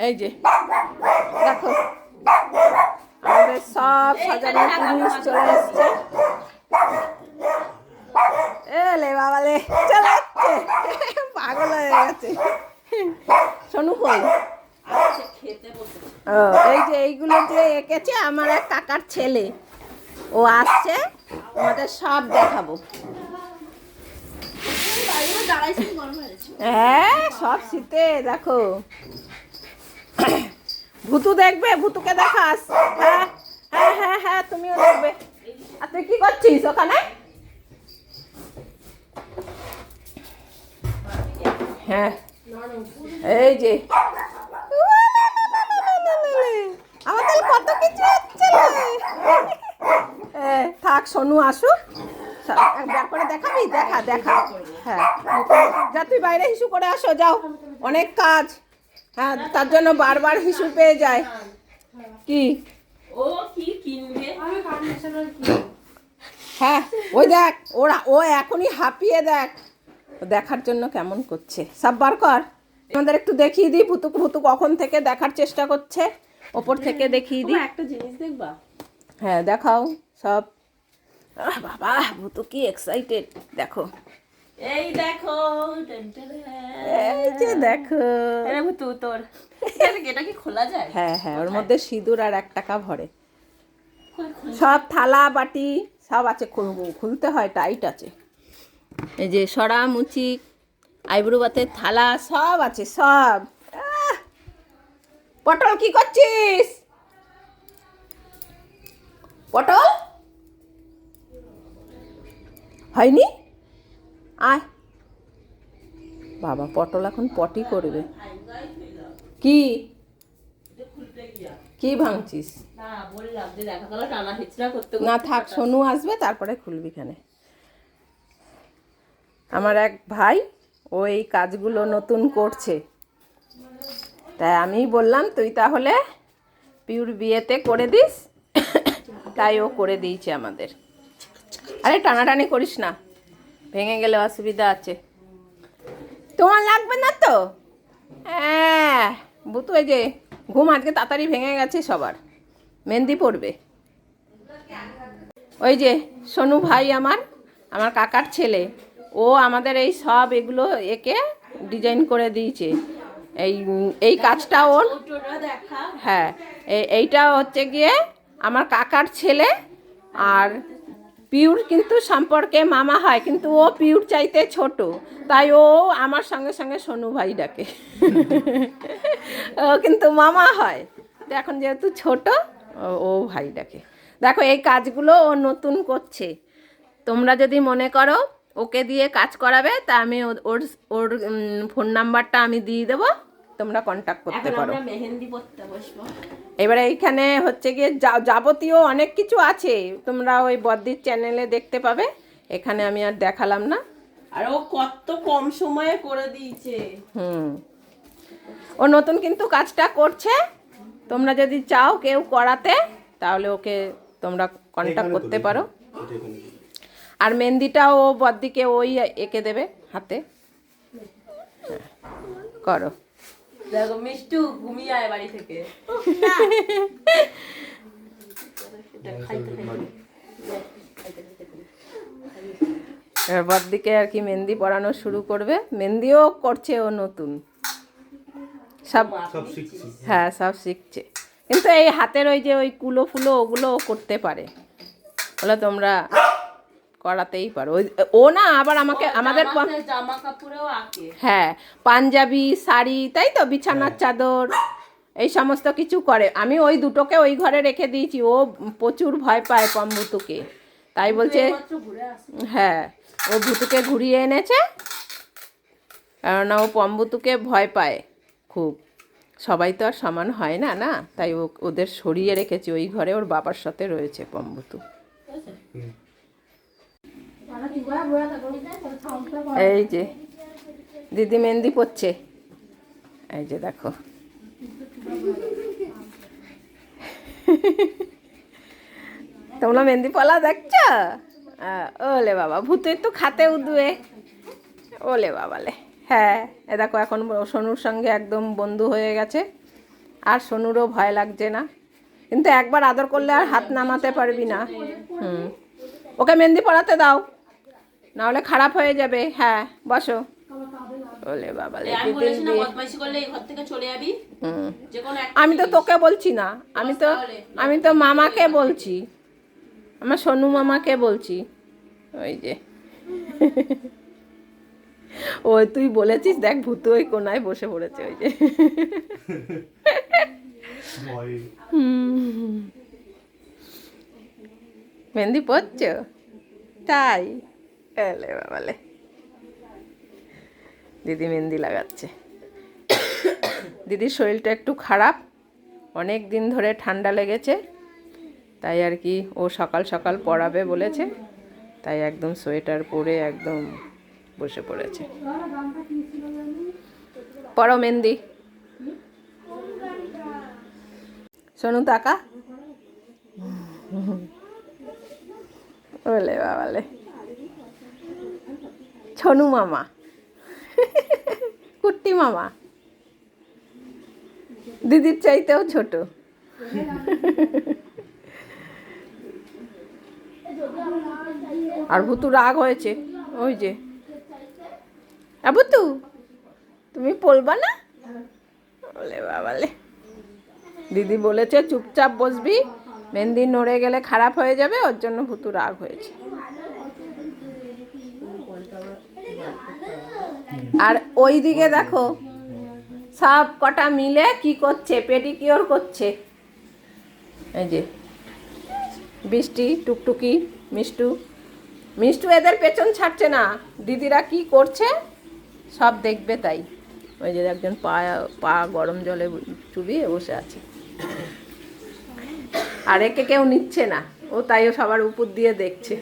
এই যে দেখো আমাদের সব সাজানোর জিনিস চলে এসছে। এলে বাবালে চলে যাচ্ছে, পাগল হয়ে গেছে। শোনু কই? ও এই যে এইগুলো যে এঁকেছে আমার এক কাকার ছেলে, ও আসছে, আমাদের সব দেখাবো। হ্যাঁ সব শীতে দেখো। ভুতু দেখবে, ভুতুকে দেখাস? হ্যাঁ হ্যাঁ হ্যাঁ হ্যাঁ তুমিও দেখবে। আর তুই কি করছিস ওখানে? হ্যাঁ এই যে আমাদের কত কিছু হচ্ছে। থাক সোনু আসুক, একবার করে দেখাবি? দেখা দেখা। হ্যাঁ যা তুই বাইরে হিসু করে আসো, যাও, অনেক কাজ। হ্যাঁ তার জন্য বারবার হিসু পেয়ে যায়। কি ও কি কিনবে? হ্যাঁ ওই দেখ, ও এখনই হাঁপিয়ে দেখ, দেখার জন্য কেমন করছে। সব বার কর, আমাদের একটু দেখিয়ে দিই। ভুতু ভুতু কখন থেকে দেখার চেষ্টা করছে, ওপর থেকে দেখিয়ে দিই। একটা জিনিস দেখবা? হ্যাঁ দেখাও সব। বাবা ভুতু কি এক্সাইটেড দেখো। এই দেখো, এই যে দেখো। আরে ভুতু তোর এটা কি খোলা যায়? হ্যাঁ হ্যাঁ ওর মধ্যে সিঁদুর আর 1 টাকা ভরে। সব থালা বাটি সব আছে, খুলতে হয়, টাইট আছে। এই যে সরা মুচি, আইব্রু বাতের থালা সব আছে সব। পটল কি করছিস? পটল হয়নি, আয় বাবা। পটল এখন পটি করবে। কি কি ভাঙছিস? না বললাম যে দেখা গেল টানা হিচড়া করতে না থাক, সোনু আসবে তারপরে খুলবি খানে। আমার এক ভাই ও এই কাজগুলো নতুন করছে, তাই আমি বললাম তুই তাহলে পিউর বিয়েতে করে দিস, তাই ও করে দিয়েছে আমাদের। আরে টানাটানি করিস না, ভেঙে গেলে অসুবিধা আছে। তোমার লাগবে না তো? হ্যাঁ বুতু এই যে ঘুম আজকে তাড়াতাড়ি ভেঙে গেছে সবার, মেহেন্দি পড়বে। ওই যে সোনু ভাই আমার কাকার ছেলে, ও আমাদের এই সব এগুলো এঁকে ডিজাইন করে দিয়েছে। এই কাজটা ওর। হ্যাঁ এইটা হচ্ছে গিয়ে আমার কাকার ছেলে, আর পিউর কিন্তু সম্পর্কে মামা হয়, কিন্তু ও পিউর চাইতে ছোট, তাই ও আমার সঙ্গে সঙ্গে সোনু ভাই ডাকে। ও কিন্তু মামা হয়, তো এখন যেহেতু ছোট ও ভাই ডাকে। দেখো এই কাজগুলো ও নতুন করছে। তোমরা যদি মনে করো ওকে দিয়ে কাজ করাবে, তা আমি ওর ওর ফোন নাম্বারটা আমি দিয়ে দেবো, তোমরা কন্ট্যাক্ট করতে পারো। মেহেন্দি পড়তে বসবো। এবারে এইখানে হচ্ছে গিয়ে যাবতীয় অনেক কিছু আছে, তোমরা ওই বদ্দির চ্যানেলে দেখতে পাবে, এখানে আমি আর দেখালাম না। আর ও কত কম সময়ে করে দিয়েছে। ও নতুন কিন্তু কাজটা করছে, তোমরা যদি চাও কেউ করাতে তাহলে ওকে তোমরা কন্ট্যাক্ট করতে পারো। আর মেহেন্দিটাও ও বদ্দিকে ওই এঁকে দেবে হাতে। করো। দেখো মিষ্টু ঘুমিয়ে আয় বাড়ি থেকে। বদ্দিকে আর কি মেহেন্দি পরানো শুরু করবে, মেহেন্দিও করছে ও নতুন সব। হ্যাঁ সব শিখছে, কিন্তু এই হাতের ওই যে ওই কুলো ফুলো ওগুলো ও করতে পারে, বলে তোমরা করাতেই পারো। ও না আবার আমাকে আমাদের জামা কাপড়েও আঁকে। হ্যাঁ পাঞ্জাবি শাড়ি, তাই তো, বিছানার চাদর, এই সমস্ত কিছু করে। আমি ওই দুটোকে ওই ঘরে রেখে দিয়েছি, ও প্রচুর ভয় পায় পম্বুতুকে, তাই বলছে। হ্যাঁ ও ভুতুকে ঘুরিয়ে এনেছে, কেননা ও পম্বুতুকে ভয় পায় খুব। সবাই তো আর সমান হয় না, না, তাই ওদের সরিয়ে রেখেছি ওই ঘরে, ওর বাবার সাথে রয়েছে পম্বুতু। এই যে দিদি মেহেন্দি পড়ছে, এই যে দেখো। তোমরা মেহেন্দি পলা দেখছো? ওলে বাবা ভূতে তো খাতে উদুয়ে, ওলে বাবালে। হ্যাঁ এ দেখো এখন সোনুর সঙ্গে একদম বন্ধু হয়ে গেছে, আর সোনুরও ভয় লাগছে না, কিন্তু একবার আদর করলে আর হাত নামাতে পারবি না। ওকে মেহেন্দি পরাতে দাও, নাহলে খারাপ হয়ে যাবে। হ্যাঁ বসো। বলে বাবা এই আমি বলেছি না বদমাইশি করলে এই ঘর থেকে চলে যাবি। যে কোনো একটা আমি তো তোকে বলছি না, আমি তো মামাকে বলছি, আমার সোনু মামাকে বলছি। ওই যে ওই তুই বলেছিস, দেখ ভূতু ওই কোনায় বসে পড়েছে, ওই যে মেহেন্দি পড়ছ তাই? এলে বাবালে, দিদি মেহেন্দি লাগাচ্ছে। দিদির শরীরটা একটু খারাপ, অনেক দিন ধরে ঠান্ডা লেগেছে, তাই আর কি ও সকাল সকাল পড়াবে বলেছে, তাই একদম সোয়েটার পরে একদম বসে পড়েছে। পড়ো মেহেন্দি। শোনো তাকা, বলে বাবালে ছনু মামা, কুট্টি মামা, দিদির চাইতেও ছোট। আর ভুতু রাগ হয়েছে, ওই যে ভুতু তুমি পড়বা না? বলে বাবালে, দিদি বলেছে চুপচাপ বসবি, মেহেন্দি নড়ে গেলে খারাপ হয়ে যাবে, ওর জন্য ভুতু রাগ হয়েছে। আর ওই দিকে দেখো সব কটা মিলে কি করছে, পেডিকিওর করছে। এই যে বৃষ্টি, টুকটুকি, মিষ্টু, মিষ্টু এদের পেছন ছাড়ছে না, দিদিরা কি করছে সব দেখবে তাই। ওই যে একজন পা গরম জলে চুবিয়ে বসে আছে, আর একে কেউ নিচ্ছে না, ও তাইও সবার উপর দিয়ে দেখছে।